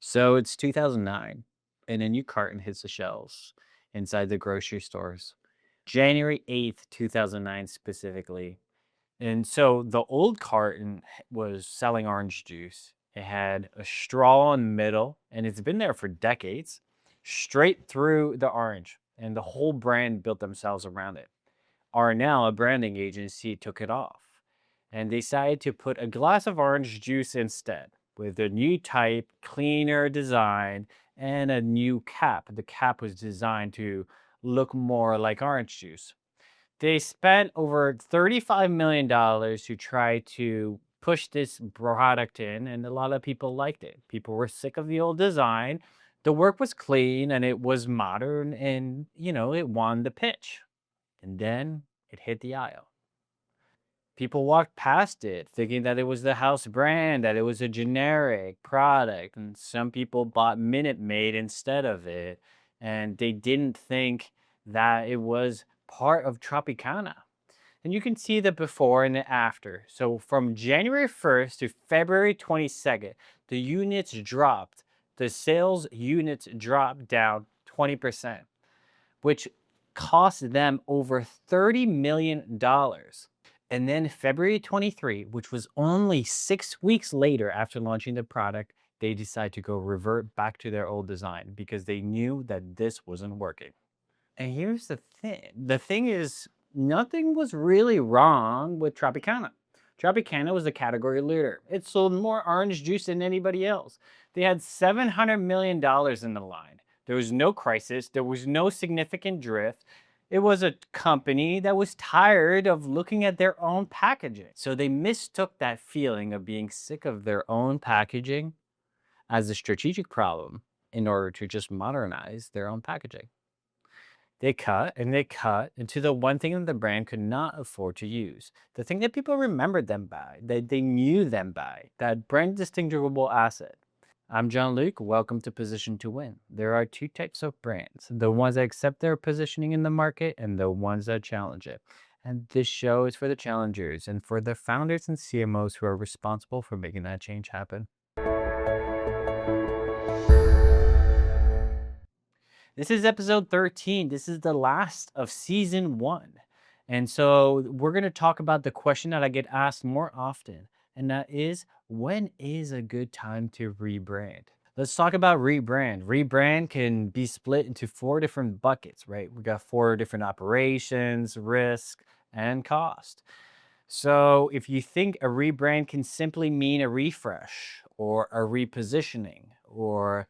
So it's 2009, and a new carton hits the shelves inside the grocery stores. January 8th, 2009 specifically. And so the old carton was selling orange juice. It had a straw in the middle, and it's been there for decades, straight through the orange. And the whole brand built themselves around it. Now a branding agency, took it off and decided to put a glass of orange juice instead with a new type, cleaner design, and a new cap. The cap was designed to look more like orange juice. They spent over $35 million to try to push this product in, and a lot of people liked it. People were sick of the old design. The work was clean and it was modern, and it won the pitch. And then it hit the aisle. People walked past it thinking that it was the house brand, that it was a generic product, and some people bought Minute Maid instead of it, and they didn't think that it was part of Tropicana. And you can see the before and the after. So from January 1st to February 22nd, the units dropped. The sales units dropped down 20%, which cost them over $30 million. And then February 23, which was only 6 weeks later after launching the product, they decided to go revert back to their old design because they knew that this wasn't working. And here's the thing. The thing is, nothing was really wrong with Tropicana. Tropicana was the category leader. It sold more orange juice than anybody else. They had $700 million in the line. There was no crisis. There was no significant drift. It was a company that was tired of looking at their own packaging. So they mistook that feeling of being sick of their own packaging as a strategic problem in order to just modernize their own packaging. They cut and they cut into the one thing that the brand could not afford to use. The thing that people remembered them by, that they knew them by, that brand distinguishable asset. I'm John Luke. Welcome to Position to Win. There are two types of brands, the ones that accept their positioning in the market and the ones that challenge it. And this show is for the challengers and for the founders and CMOs who are responsible for making that change happen. This is episode 13. This is the last of season 1. And so we're going to talk about the question that I get asked more often, and that is, when is a good time to rebrand? Let's talk about rebrand. Rebrand can be split into 4 different buckets, right? We got 4 different operations, risk, and cost. So if you think a rebrand can simply mean a refresh or a repositioning or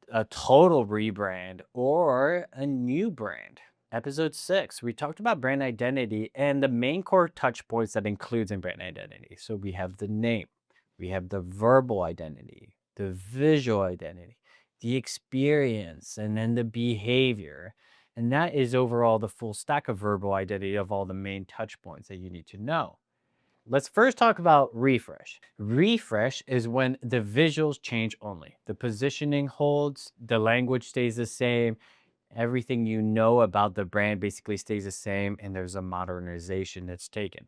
a total rebrand or a new brand. Episode 6, we talked about brand identity and the main core touch points that includes in brand identity. So we have the name, we have the verbal identity, the visual identity, the experience, and then the behavior. And that is overall the full stack of verbal identity of all the main touch points that you need to know. Let's first talk about refresh. Refresh is when the visuals change only. The positioning holds, the language stays the same, everything you know about the brand basically stays the same, and there's a modernization that's taken.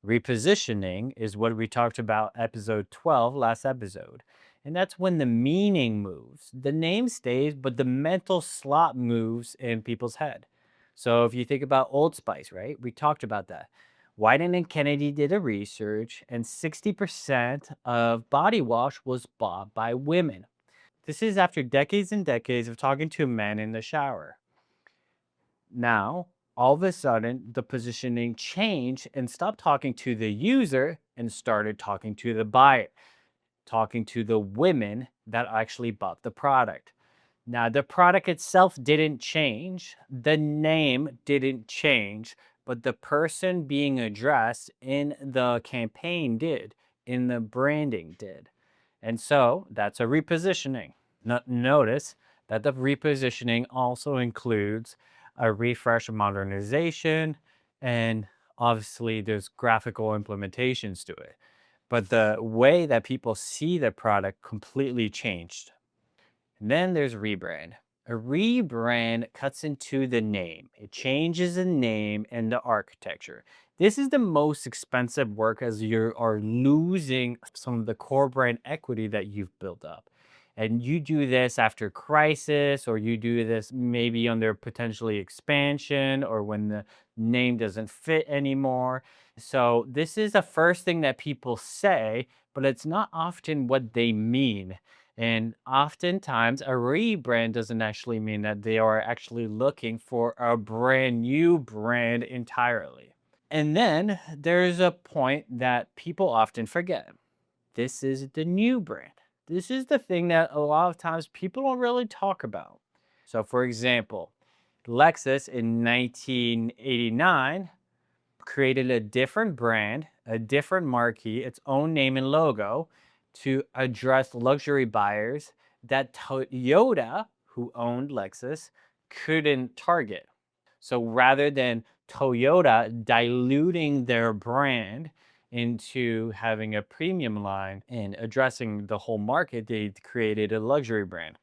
Repositioning is what we talked about episode 12, last episode. And that's when the meaning moves. The name stays, but the mental slot moves in people's head. So if you think about Old Spice, right? We talked about that. Wyden and Kennedy did a research, and 60% of body wash was bought by women. This is after decades and decades of talking to men in the shower. Now, all of a sudden, the positioning changed and stopped talking to the user and started talking to the buyer, talking to the women that actually bought the product. Now, the product itself didn't change, the name didn't change, but the person being addressed in the campaign did, in the branding did. And so that's a repositioning. Notice that the repositioning also includes a refresh modernization, and obviously there's graphical implementations to it. But the way that people see the product completely changed. And then there's rebrand. A rebrand cuts into the name. It changes the name and the architecture. This is the most expensive work as you are losing some of the core brand equity that you've built up. And you do this after crisis, or you do this maybe under potentially expansion, or when the name doesn't fit anymore. So this is the first thing that people say, but it's not often what they mean. And oftentimes, a rebrand doesn't actually mean that they are actually looking for a brand new brand entirely. And then there's a point that people often forget. This is the new brand. This is the thing that a lot of times people don't really talk about. So, for example, Lexus in 1989 created a different brand, a different marquee, its own name and logo to address luxury buyers that Toyota, who owned Lexus, couldn't target. So rather than Toyota diluting their brand into having a premium line and addressing the whole market, they created a luxury brand.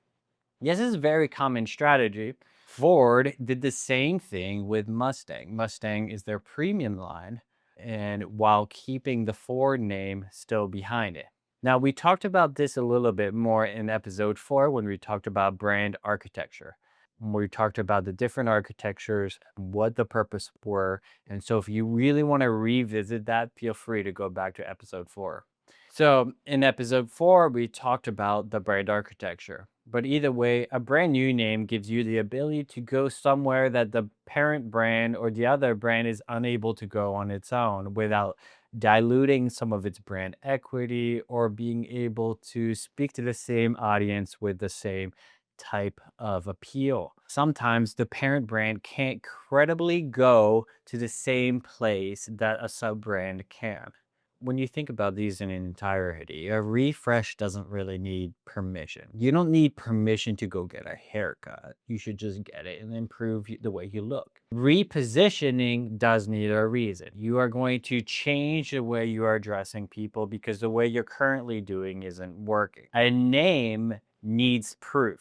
Yes, this is a very common strategy. Ford did the same thing with Mustang. Mustang is their premium line, and while keeping the Ford name still behind it. Now, we talked about this a little bit more in episode 4 when we talked about brand architecture. We talked about the different architectures, what the purpose were. And so if you really want to revisit that, feel free to go back to episode 4. So in episode 4, we talked about the brand architecture. But either way, a brand new name gives you the ability to go somewhere that the parent brand or the other brand is unable to go on its own without diluting some of its brand equity or being able to speak to the same audience with the same type of appeal. Sometimes the parent brand can't credibly go to the same place that a sub brand can. When you think about these in entirety, a refresh doesn't really need permission. You don't need permission to go get a haircut. You should just get it and improve the way you look. Repositioning does need a reason. You are going to change the way you are addressing people because the way you're currently doing isn't working. A name needs proof.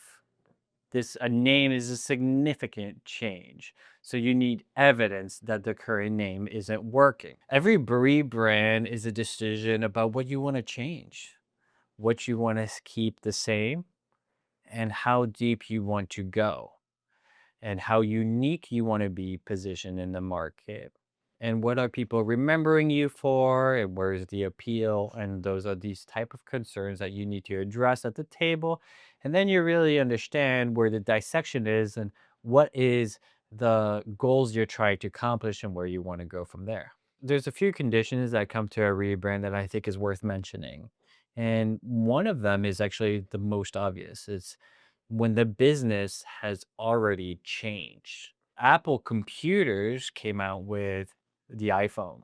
A name is a significant change. So you need evidence that the current name isn't working. Every rebrand is a decision about what you want to change, what you want to keep the same, and how deep you want to go, and how unique you want to be positioned in the market. And what are people remembering you for, and where's the appeal? And those are these type of concerns that you need to address at the table. And then you really understand where the dissection is and what is the goals you're trying to accomplish and where you want to go from there. There's a few conditions that come to a rebrand that I think is worth mentioning. And one of them is actually the most obvious. It's when the business has already changed. Apple computers came out with the iPhone.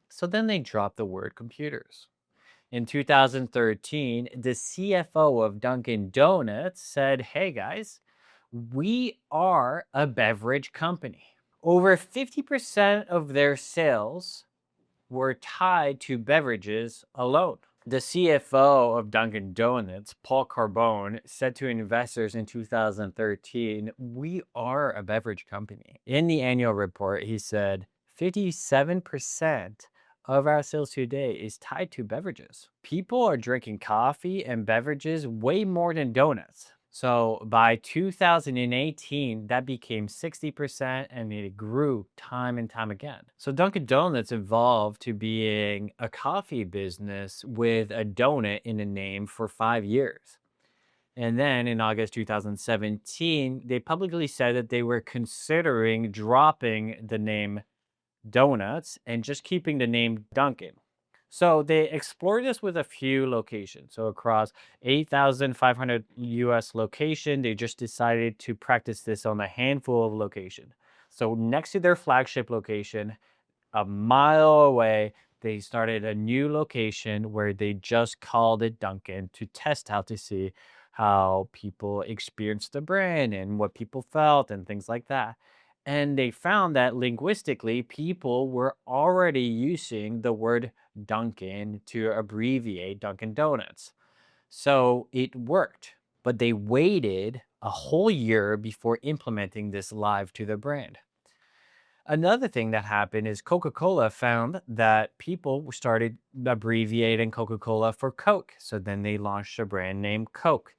So then they dropped the word computers. In 2013, the CFO of Dunkin' Donuts said, "Hey guys, we are a beverage company." Over 50% of their sales were tied to beverages alone. The CFO of Dunkin' Donuts, Paul Carbone, said to investors in 2013, "We are a beverage company." In the annual report, he said, 57% of our sales today is tied to beverages. People are drinking coffee and beverages way more than donuts. So by 2018, that became 60% and it grew time and time again. So Dunkin' Donuts evolved to being a coffee business with a donut in the name for 5 years. And then in August 2017, they publicly said that they were considering dropping the name Donuts and just keeping the name Dunkin'. So they explored this with a few locations. So across 8,500 US location, they just decided to practice this on a handful of locations. So next to their flagship location, a mile away, they started a new location where they just called it Dunkin' to test out to see how people experienced the brand and what people felt and things like that. And they found that linguistically, people were already using the word Dunkin' to abbreviate Dunkin' Donuts. So it worked, but they waited a whole year before implementing this live to the brand. Another thing that happened is Coca-Cola found that people started abbreviating Coca-Cola for Coke. So then they launched a brand named Coke.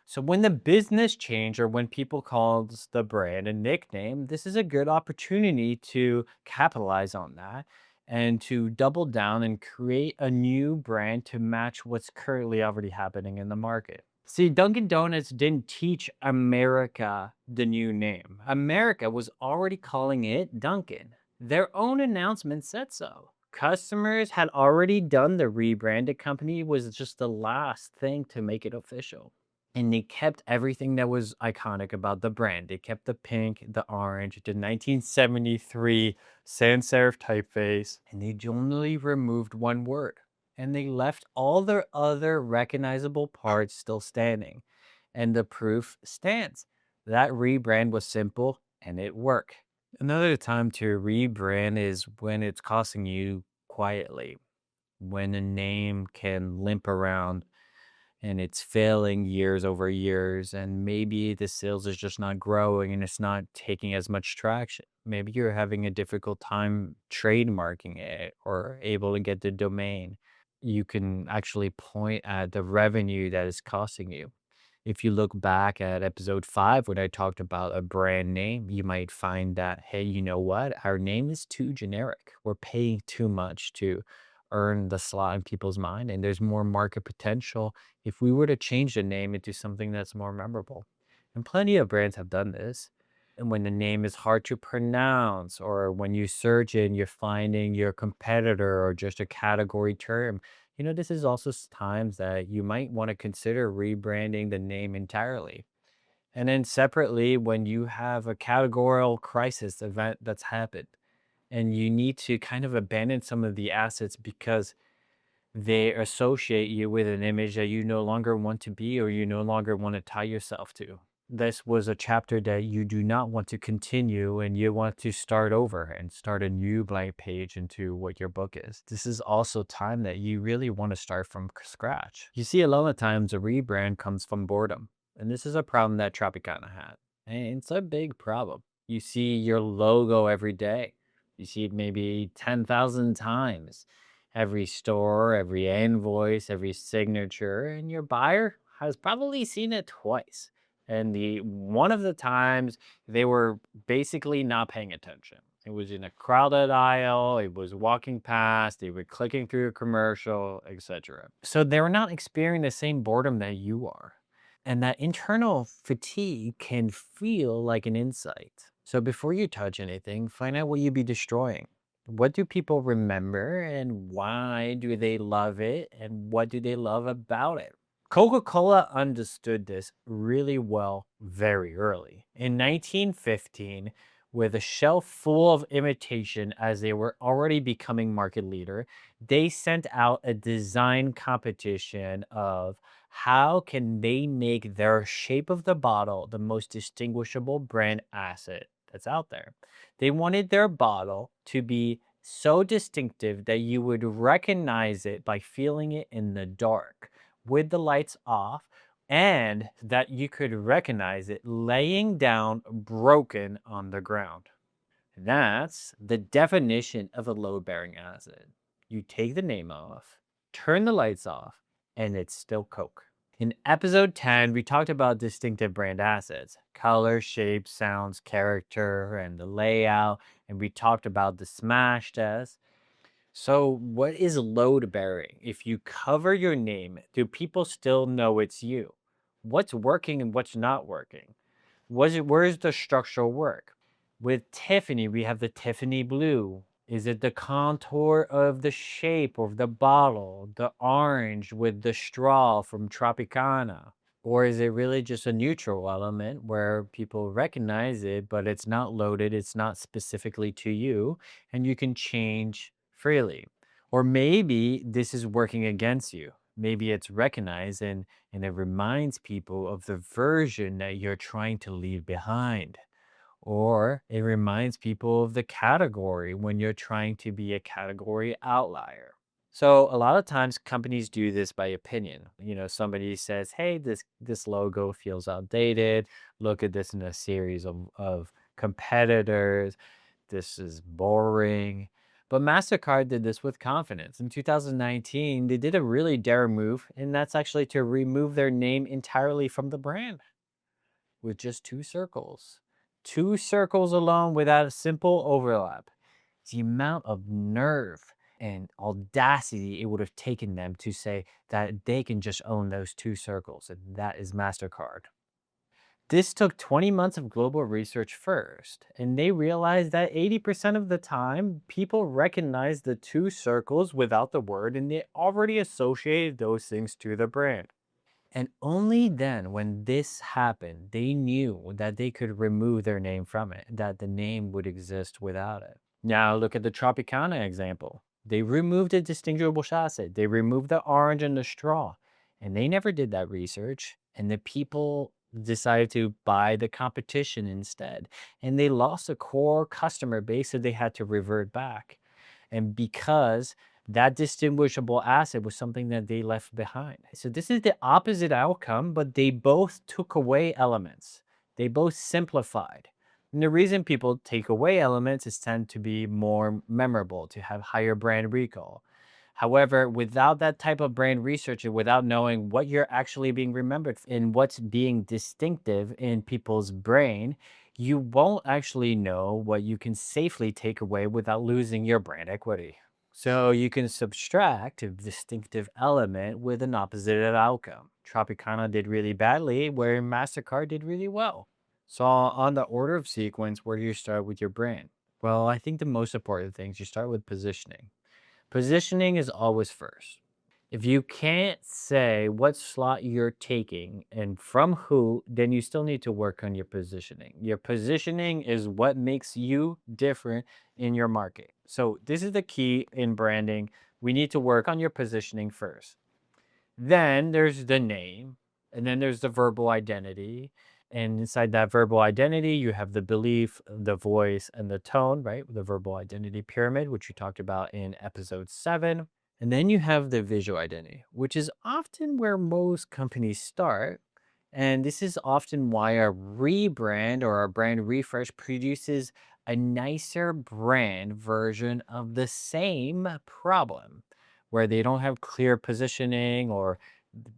So when the business changed or when people calls the brand a nickname, this is a good opportunity to capitalize on that and to double down and create a new brand to match what's currently already happening in the market. See, Dunkin' Donuts didn't teach America the new name. America was already calling it Dunkin'. Their own announcement said so. Customers had already done the rebrand. The company was just the last thing to make it official. And they kept everything that was iconic about the brand. They kept the pink, the orange, the 1973 sans serif typeface, and they only removed one word. And they left all their other recognizable parts still standing. And the proof stands. That rebrand was simple and it worked. Another time to rebrand is when it's costing you quietly, when a name can limp around and it's failing years over years, and maybe the sales is just not growing and it's not taking as much traction. Maybe you're having a difficult time trademarking it or able to get the domain. You can actually point at the revenue that is costing you. If you look back at episode 5 when I talked about a brand name, you might find that, hey, you know what? Our name is too generic. We're paying too much to earn the slot in people's mind, and there's more market potential if we were to change the name into something that's more memorable. And plenty of brands have done this. And when the name is hard to pronounce, or when you search it and you're finding your competitor or just a category term, this is also times that you might want to consider rebranding the name entirely. And then separately, when you have a categorical crisis event that's happened and you need to kind of abandon some of the assets because they associate you with an image that you no longer want to be or you no longer want to tie yourself to. This was a chapter that you do not want to continue and you want to start over and start a new blank page into what your book is. This is also time that you really want to start from scratch. You see, a lot of times a rebrand comes from boredom. And this is a problem that Tropicana had. And it's a big problem. You see your logo every day. You see it maybe 10,000 times. Every store, every invoice, every signature, and your buyer has probably seen it twice. And the one of the times they were basically not paying attention. It was in a crowded aisle, it was walking past, they were clicking through a commercial, etc. So they were not experiencing the same boredom that you are. And that internal fatigue can feel like an insight. So before you touch anything, find out what you'd be destroying. What do people remember and why do they love it and what do they love about it? Coca-Cola understood this really well very early. In 1915, with a shelf full of imitation as they were already becoming market leader, they sent out a design competition of how can they make their shape of the bottle the most distinguishable brand asset that's out there. They wanted their bottle to be so distinctive that you would recognize it by feeling it in the dark with the lights off, and that you could recognize it laying down broken on the ground. That's the definition of a load bearing acid. You take the name off, turn the lights off, and it's still Coke. In episode 10, we talked about distinctive brand assets, color, shape, sounds, character, and the layout. And we talked about the smash test. So, what is load bearing? If you cover your name, do people still know it's you? What's working and what's not working? Where's the structural work? With Tiffany, we have the Tiffany blue. Is it the contour of the shape of the bottle, the orange with the straw from Tropicana? Or is it really just a neutral element where people recognize it, but it's not loaded, it's not specifically to you, and you can change freely? Or maybe this is working against you. Maybe it's recognized and it reminds people of the version that you're trying to leave behind. Or it reminds people of the category when you're trying to be a category outlier. So a lot of times companies do this by opinion. Somebody says, hey, this logo feels outdated. Look at this in a series of competitors. this is boring. But MasterCard did this with confidence. In 2019, they did a really dare move, and that's actually to remove their name entirely from the brand with just two circles. Two circles alone without a simple overlap. The amount of nerve and audacity it would have taken them to say that they can just own those two circles, and that is MasterCard. This took 20 months of global research first, and they realized that 80% of the time, people recognized the two circles without the word, and they already associated those things to the brand. And only then, when this happened, they knew that they could remove their name from it, that the name would exist without it. Now, look at the Tropicana example. They removed a distinguishable chassis, they removed the orange and the straw, and they never did that research. And the people decided to buy the competition instead. And they lost a core customer base, so they had to revert back. And because that distinguishable asset was something that they left behind. So this is the opposite outcome, but they both took away elements. They both simplified. And the reason people take away elements is tend to be more memorable, to have higher brand recall. However, without that type of brand research and without knowing what you're actually being remembered and what's being distinctive in people's brain, you won't actually know what you can safely take away without losing your brand equity. So you can subtract a distinctive element with an opposite outcome. Tropicana did really badly, where MasterCard did really well. So on the order of sequence, where do you start with your brand? Well, I think the most important things, you start with positioning. Positioning is always first. If you can't say what slot you're taking and from who, then you still need to work on your positioning. Your positioning is what makes you different in your market. So this is the key in branding. We need to work on your positioning first. Then there's the name, and then there's the verbal identity. And inside that verbal identity, you have the belief, the voice, and the tone, right? The verbal identity pyramid, which we talked about in episode 7. And then you have the visual identity, which is often where most companies start. And this is often why a rebrand or a brand refresh produces a nicer brand version of the same problem, where they don't have clear positioning or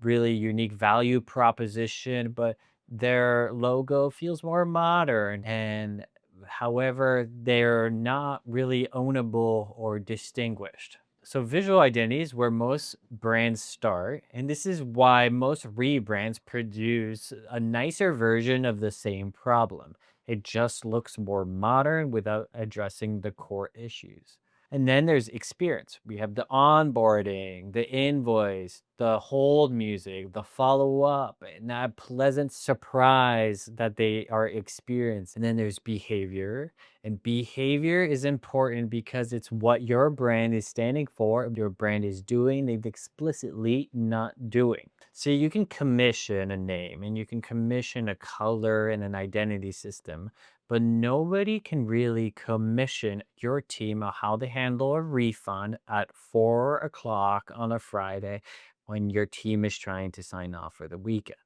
really unique value proposition, but their logo feels more modern, and however, they're not really ownable or distinguished. So visual identity is where most brands start, and this is why most rebrands produce a nicer version of the same problem. It just looks more modern without addressing the core issues. And then there's experience. We have the onboarding, the invoice, the hold music, the follow up, and that pleasant surprise that they are experiencing. And then there's behavior. And behavior is important because it's what your brand is standing for, your brand is doing, they've explicitly not doing. So you can commission a name and you can commission a color and an identity system, but nobody can really commission your team on how they handle a refund at 4 o'clock on a Friday when your team is trying to sign off for the weekend.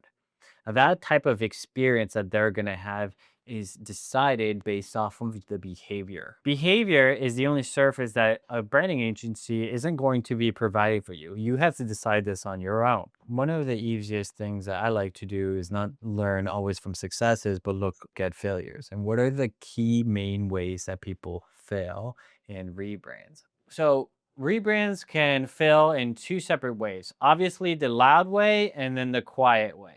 Now, that type of experience that they're going to have is decided based off of the behavior. Behavior is the only surface that a branding agency isn't going to be providing for you. You have to decide this on your own. One of the easiest things that I like to do is not learn always from successes, but look at failures. And what are the key main ways that people fail in rebrands? So rebrands can fail in two separate ways. Obviously, the loud way and then the quiet way.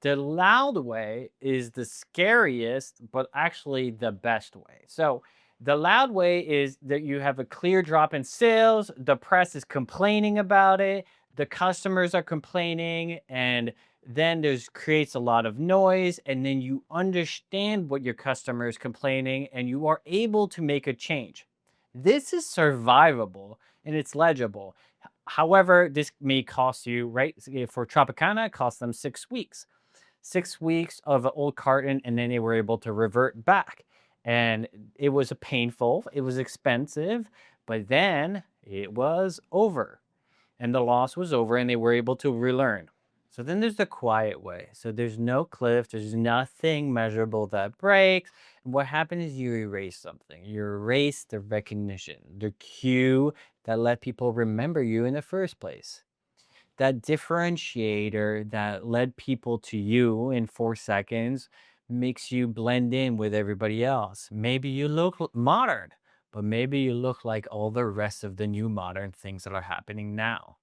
The loud way is the scariest, but actually the best way. So the loud way is that you have a clear drop in sales, the press is complaining about it, the customers are complaining, and then there's creates a lot of noise, and then you understand what your customer is complaining and you are able to make a change. This is survivable and it's legible. However, this may cost you, right? For Tropicana, it cost them 6 weeks. 6 weeks of an old carton, and then they were able to revert back. And it was painful, it was expensive, but then it was over. And the loss was over, and they were able to relearn. So then there's the quiet way. So there's no cliff, there's nothing measurable that breaks. And what happens is you erase something. You erase the recognition, the cue that let people remember you in the first place. That differentiator that led people to you in 4 seconds makes you blend in with everybody else. Maybe you look modern, but maybe you look like all the rest of the new modern things that are happening now.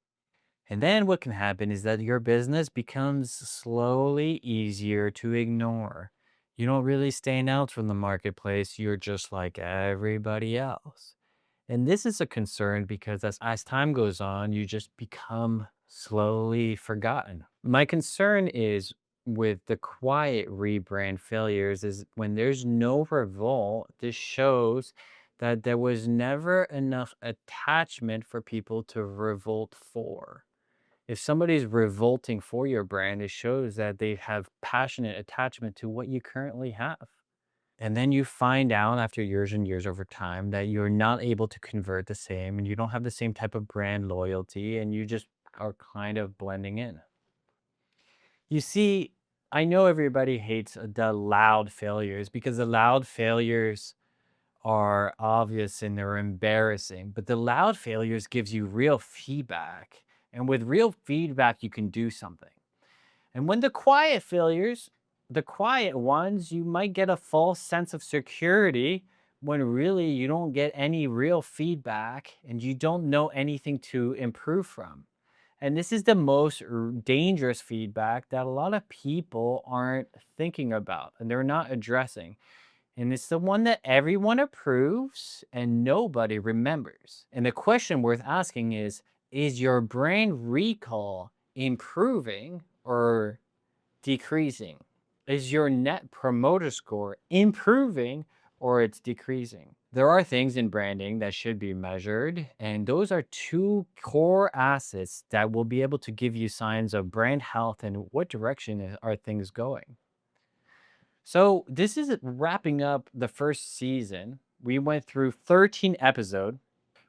And then what can happen is that your business becomes slowly easier to ignore. You don't really stand out from the marketplace. You're just like everybody else. And this is a concern because as time goes on, you just become slowly forgotten. My concern is with the quiet rebrand failures is when there's no revolt, this shows that there was never enough attachment for people to revolt for. If somebody's revolting for your brand, it shows that they have passionate attachment to what you currently have. And then you find out after years and years over time that you're not able to convert the same and you don't have the same type of brand loyalty and you just are kind of blending in. You see, I know everybody hates the loud failures because the loud failures are obvious and they're embarrassing, but the loud failures gives you real feedback. And with real feedback, you can do something. And when the quiet failures, the quiet ones, you might get a false sense of security when really you don't get any real feedback and you don't know anything to improve from. And this is the most dangerous feedback that a lot of people aren't thinking about and they're not addressing. And it's the one that everyone approves and nobody remembers. And the question worth asking is your brand recall improving or decreasing? Is your net promoter score improving or it's decreasing? There are things in branding that should be measured, and those are two core assets that will be able to give you signs of brand health and what direction are things going. So, this is wrapping up the first season. We went through 13 episodes.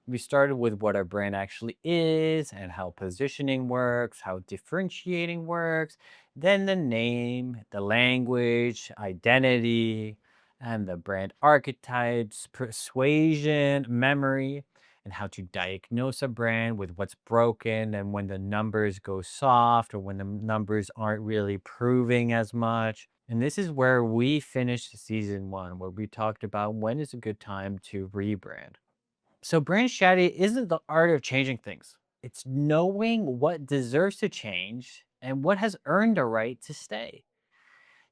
We started with what our brand actually is and how positioning works, how differentiating works, then the name, the language, identity, and the brand archetypes, persuasion, memory, and how to diagnose a brand with what's broken and when the numbers go soft or when the numbers aren't really proving as much. And this is where we finished season one, where we talked about when is a good time to rebrand. So brand strategy isn't the art of changing things. It's knowing what deserves to change and what has earned a right to stay.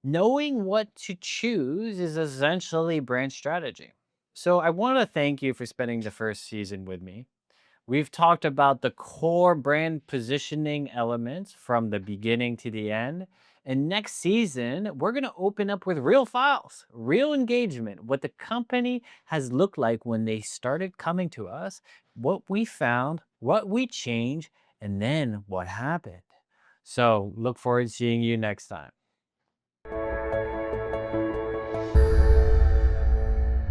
Knowing what to choose is essentially brand strategy. So I want to thank you for spending the first season with me. We've talked about the core brand positioning elements from the beginning to the end. And next season, we're going to open up with real files, real engagement, what the company has looked like when they started coming to us, what we found, what we changed, and then what happened. So look forward to seeing you next time.